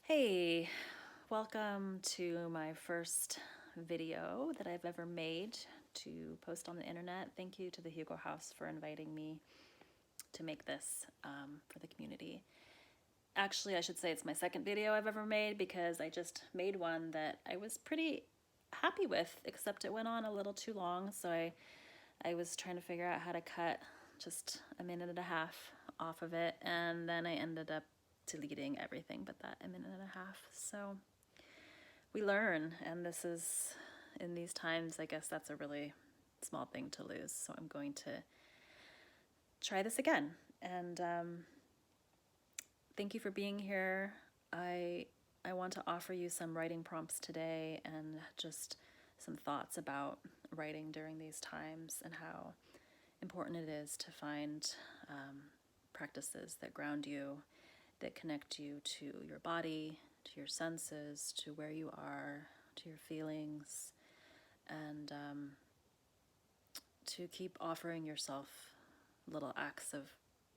Hey, welcome to my first video that I've ever made to post on the internet. Thank you to the Hugo House for inviting me to make this for the community. Actually, I should say it's my second video I've ever made because I just made one that I was pretty happy with, except it went on a little too long, so I was trying to figure out how to cut just a minute and a half off of it, and then I ended up deleting everything but that a minute and a half. So we learn, and this is, in these times, I guess that's a really small thing to lose. So I'm going to try this again. And thank you for being here. I want to offer you some writing prompts today and just some thoughts about writing during these times and how important it is to find practices that ground you, that connect you to your body, to your senses, to where you are, to your feelings, and to keep offering yourself little acts of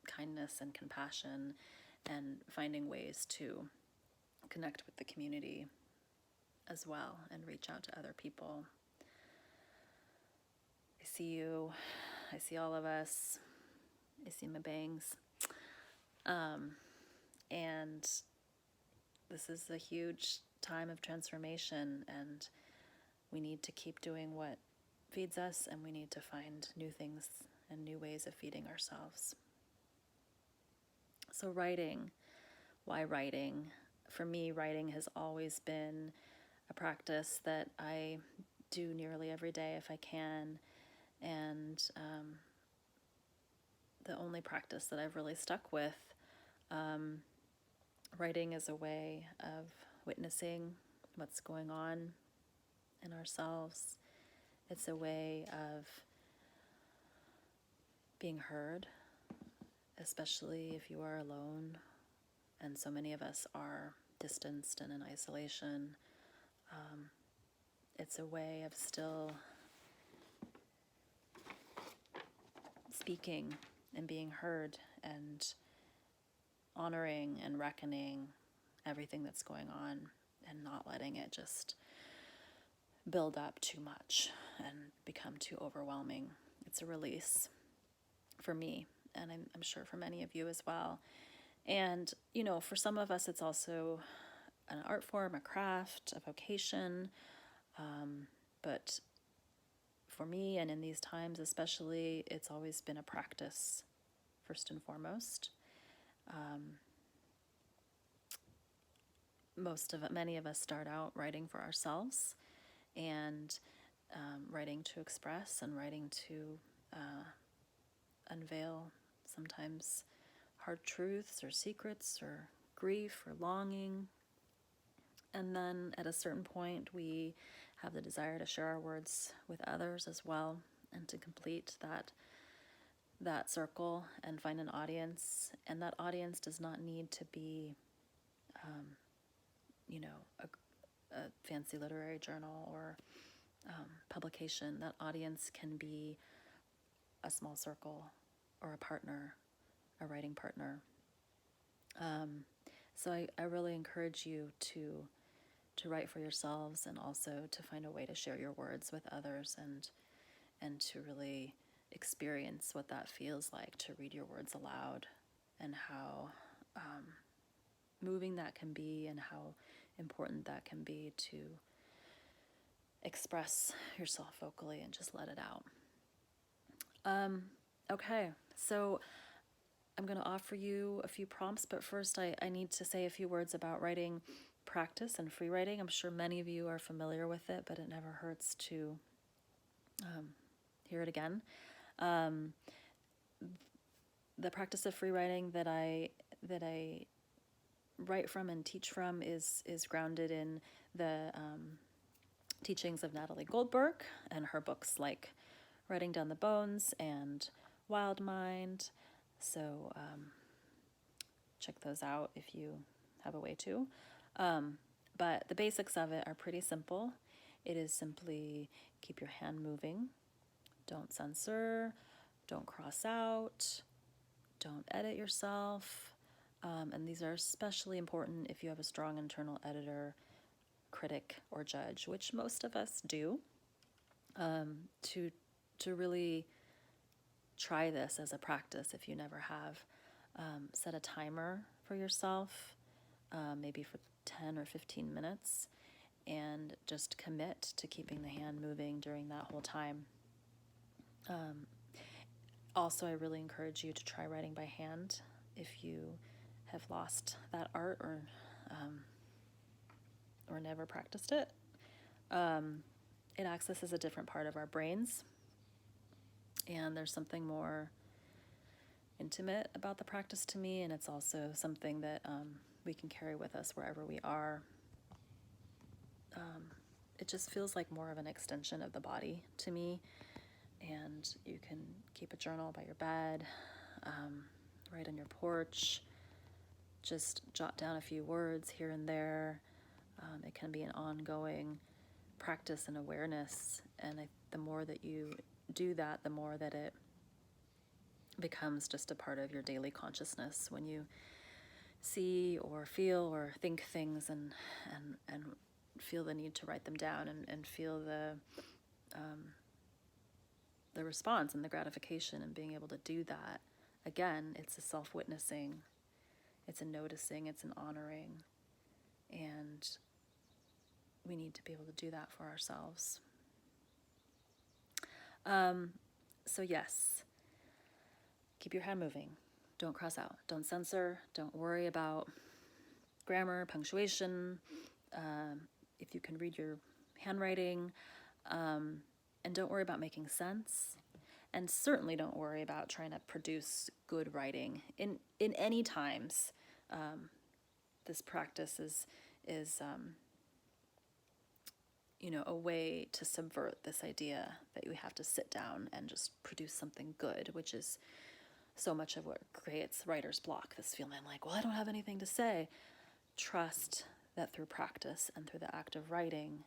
kindness and compassion and finding ways to connect with the community as well and reach out to other people. I see you. I see all of us. I see my bangs. And this is a huge time of transformation, and we need to keep doing what feeds us, and we need to find new things and new ways of feeding ourselves. So writing, why writing? For me, writing has always been a practice that I do nearly every day if I can, and the only practice that I've really stuck with. Writing is a way of witnessing what's going on in ourselves. It's a way of being heard, especially if you are alone, and so many of us are distanced and in isolation. It's a way of still speaking and being heard and honoring and reckoning everything that's going on and not letting it just build up too much and become too overwhelming. It's a release for me, and I'm sure for many of you as well. And, you know, for some of us, it's also an art form, a craft, a vocation. But for me, and in these times especially, it's always been a practice, first and foremost. Many of us start out writing for ourselves, and writing to express and writing to unveil sometimes hard truths or secrets or grief or longing. And then at a certain point, we have the desire to share our words with others as well, and to complete that circle and find an audience. And that audience does not need to be, a fancy literary journal or publication. That audience can be a small circle or a partner, a writing partner. So I really encourage you to write for yourselves, and also to find a way to share your words with others, and to really experience what that feels like to read your words aloud, and how moving that can be, and how important that can be to express yourself vocally and just let it out. Okay, so I'm going to offer you a few prompts, but first I need to say a few words about writing practice and free writing. I'm sure many of you are familiar with it, but it never hurts to hear it again. The practice of free writing that I write from and teach from is grounded in the teachings of Natalie Goldberg and her books like Writing Down the Bones and Wild Mind. So check those out if you have a way to. But the basics of it are pretty simple. It is simply keep your hand moving, don't censor, don't cross out, don't edit yourself, And these are especially important if you have a strong internal editor, critic, or judge, which most of us do, to really try this as a practice if you never have. Set a timer for yourself, maybe for 10 or 15 minutes, and just commit to keeping the hand moving during that whole time. Also, I really encourage you to try writing by hand if you have lost that art or never practiced it. It accesses a different part of our brains, and there's something more intimate about the practice to me, and it's also something that we can carry with us wherever we are. It just feels like more of an extension of the body to me, and you can keep a journal by your bed, write on your porch, just jot down a few words here and there. It can be an ongoing practice and awareness, and the more that you do that, the more that it becomes just a part of your daily consciousness. When you see or feel or think things and feel the need to write them down and feel the response and the gratification and being able to do that, again, it's a self-witnessing, it's a noticing, it's an honoring, and we need to be able to do that for ourselves. So yes, keep your hand moving. Don't cross out. Don't censor. Don't worry about grammar, punctuation. If you can read your handwriting, and don't worry about making sense. And certainly don't worry about trying to produce good writing. In any times, this practice is a way to subvert this idea that you have to sit down and just produce something good, which is so much of what creates writer's block, this feeling like, well, I don't have anything to say. Trust that through practice and through the act of writing,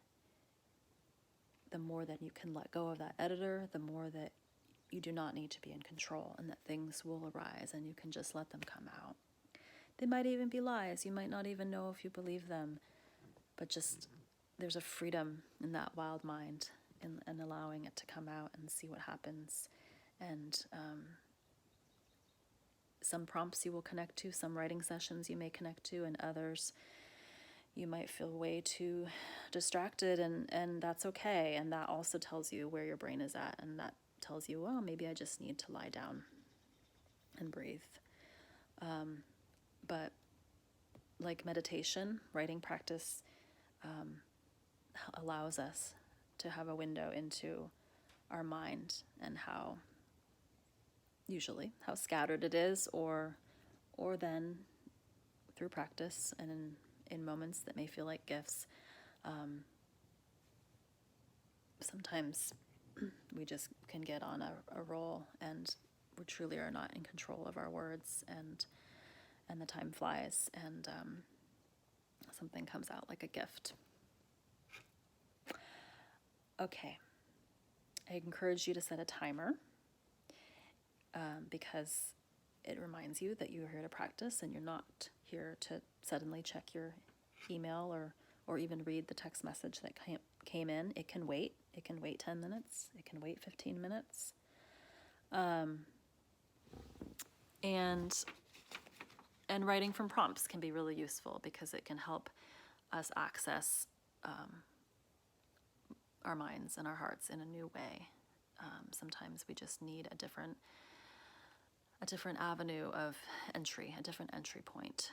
the more that you can let go of that editor, the more that you do not need to be in control, and that things will arise and you can just let them come out. They might even be lies. You might not even know if you believe them, but just there's a freedom in that wild mind and allowing it to come out and see what happens. And some prompts you will connect to, some writing sessions you may connect to, and others you might feel way too distracted, and that's okay. And that also tells you where your brain is at, and that tells you, well, maybe I just need to lie down and breathe. But like meditation, writing practice allows us to have a window into our mind and how scattered it is, or then through practice and in moments that may feel like gifts, sometimes we just can get on a roll, and we truly are not in control of our words, and the time flies, and something comes out like a gift. Okay, I encourage you to set a timer, because it reminds you that you're here to practice and you're not here to suddenly check your email or even read the text message that came in. It can wait. It can wait 10 minutes. It can wait 15 minutes. And writing from prompts can be really useful because it can help us access our minds and our hearts in a new way. Sometimes we just need a different avenue of entry, a different entry point,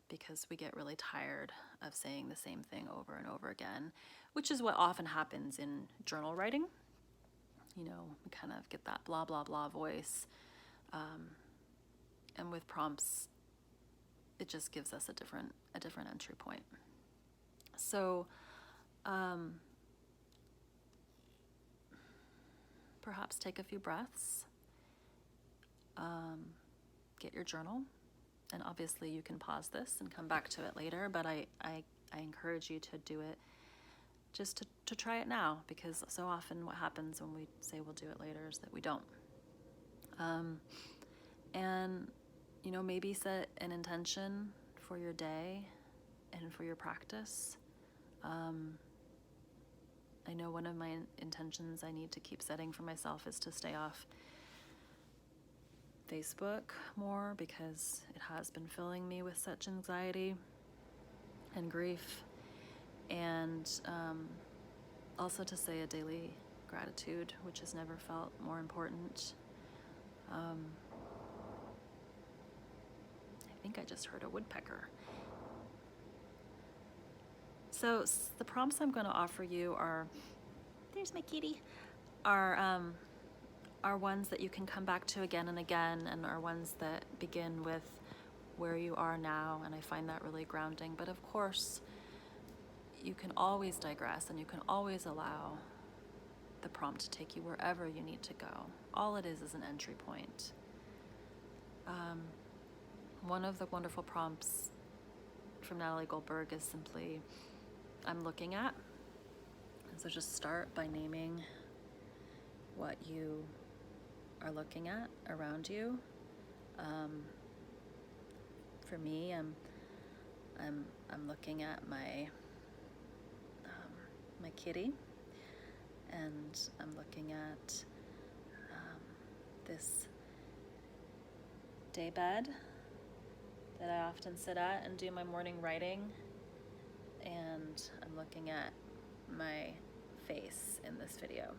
because we get really tired of saying the same thing over and over again, which is what often happens in journal writing. We kind of get that blah, blah, blah voice. And with prompts, it just gives us a different entry point. So, perhaps take a few breaths, get your journal, and obviously you can pause this and come back to it later, but I encourage you to do it just to try it now, because so often what happens when we say we'll do it later is that we don't. And maybe set an intention for your day and for your practice. I know one of my intentions I need to keep setting for myself is to stay off Facebook more, because it has been filling me with such anxiety and grief. And also to say a daily gratitude, which has never felt more important. I think I just heard a woodpecker. So the prompts I'm going to offer you are, there's my kitty, are ones that you can come back to again and again, and are ones that begin with where you are now, and I find that really grounding. But of course, you can always digress, and you can always allow the prompt to take you wherever you need to go. All it is an entry point. One of the wonderful prompts from Natalie Goldberg is simply, I'm looking at. And so just start by naming what you are looking at around you. For me, I'm looking at my my kitty, and I'm looking at this daybed that I often sit at and do my morning writing, and I'm looking at my face in this video.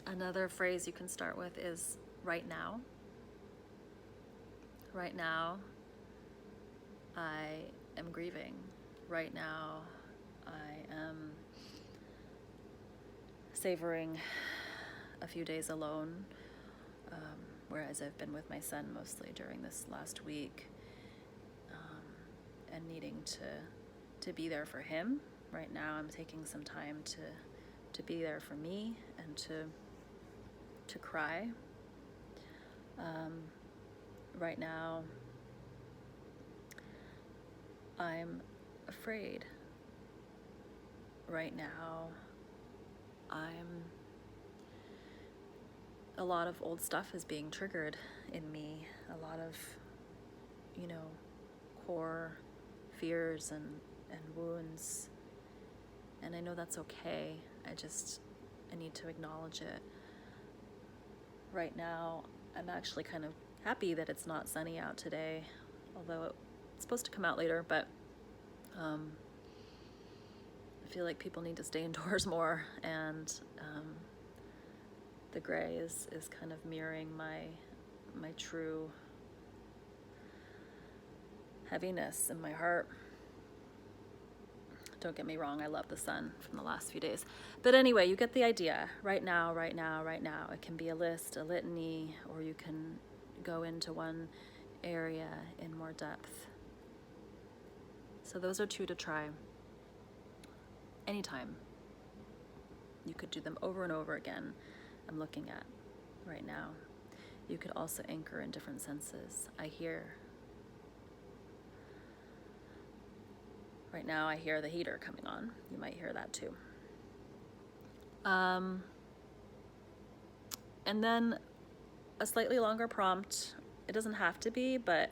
Another phrase you can start with is right now. Right now, I am grieving. Right now, I am savoring a few days alone, whereas I've been with my son mostly during this last week, and needing to be there for him. Right now, I'm taking some time to be there for me and to cry. Right now, I'm afraid. Right now, a lot of old stuff is being triggered in me. A lot of, core fears and wounds. And I know that's okay. I need to acknowledge it. Right now, I'm actually kind of happy that it's not sunny out today, although it's supposed to come out later, but I feel like people need to stay indoors more, and the gray is kind of mirroring my true heaviness in my heart. Don't get me wrong, I love the sun from the last few days. But anyway, you get the idea. Right now, right now, right now. It can be a list, a litany, or you can go into one area in more depth. So those are 2 to try anytime. You could do them over and over again. I'm looking at right now. You could also anchor in different senses. I hear. Right now I hear the heater coming on. You might hear that too. And then a slightly longer prompt. It doesn't have to be, but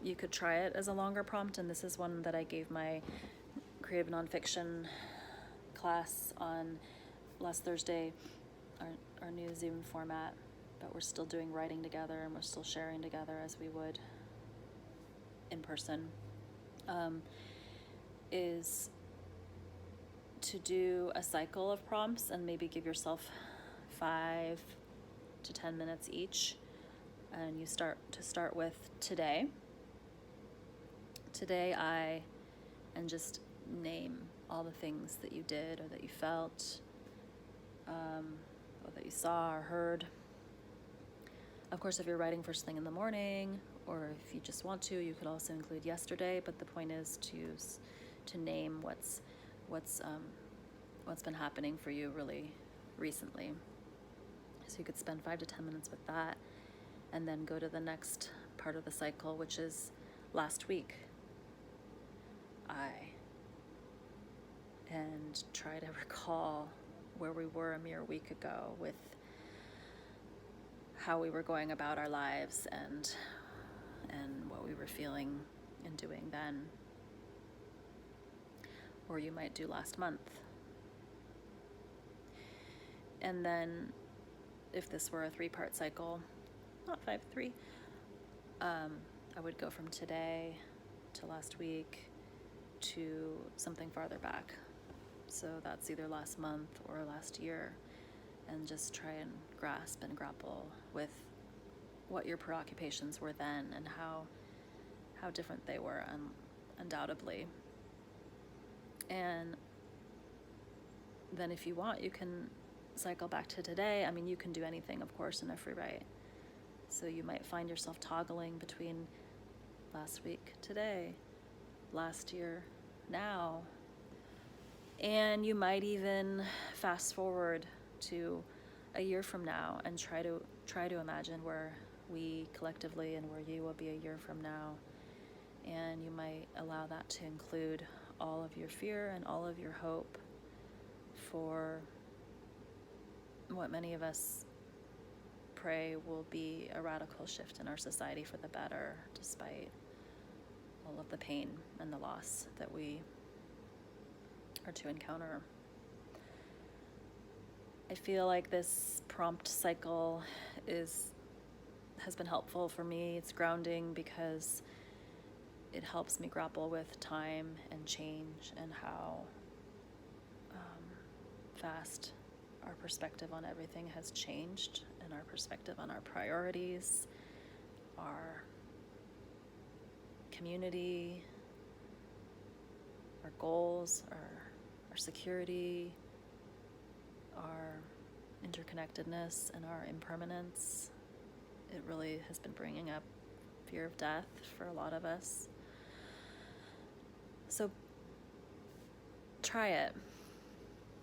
you could try it as a longer prompt. And this is one that I gave my creative nonfiction class on last Thursday, our new Zoom format. But we're still doing writing together, and we're still sharing together as we would in person. Is to do a cycle of prompts and maybe give yourself 5 to 10 minutes each. And you start with today. Today and just name all the things that you did or that you felt, or that you saw or heard. Of course, if you're writing first thing in the morning, or if you just want to, you could also include yesterday. But the point is to name what's been happening for you really recently. So you could spend 5 to 10 minutes with that, and then go to the next part of the cycle, which is last week. And try to recall where we were a mere week ago, with how we were going about our lives and what we were feeling and doing then. Or you might do last month. And then if this were a 3-part cycle, not 5-3, I would go from today to last week to something farther back. So that's either last month or last year, and just try and grasp and grapple with what your preoccupations were then and how different they were, undoubtedly. And then if you want, you can cycle back to today. I mean, you can do anything, of course, in a free write. So you might find yourself toggling between last week, today, last year, now. And you might even fast forward to a year from now and try to imagine where we collectively and where you will be a year from now. And you might allow that to include all of your fear and all of your hope for what many of us pray will be a radical shift in our society for the better, despite all of the pain and the loss that we are to encounter. I feel like this prompt cycle has been helpful for me. It's grounding because it helps me grapple with time and change and how fast our perspective on everything has changed, and our perspective on our priorities, our community, our goals, our security, our interconnectedness, and our impermanence. It really has been bringing up fear of death for a lot of us. So try it.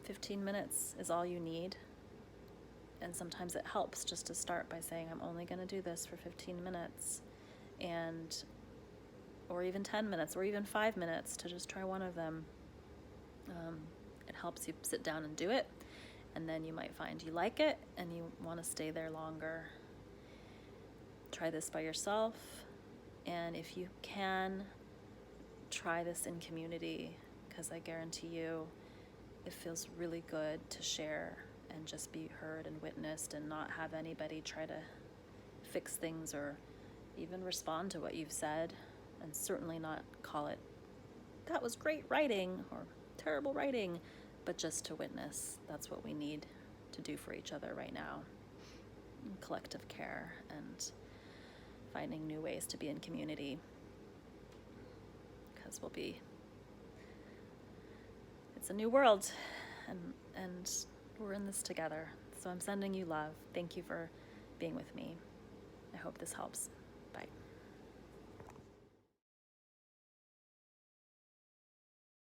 15 minutes is all you need. And sometimes it helps just to start by saying, I'm only going to do this for 15 minutes. Or even 10 minutes, or even 5 minutes to just try one of them. It helps you sit down and do it. And then you might find you like it and you want to stay there longer. Try this by yourself. And if you can, try this in community, because I guarantee you it feels really good to share and just be heard and witnessed and not have anybody try to fix things or even respond to what you've said, and certainly not call it, that was great writing or terrible writing, but just to witness. That's what we need to do for each other right now. Collective care and finding new ways to be in community, because it's a new world, and we're in this together. So I'm sending you love. Thank you for being with me. I hope this helps. Bye.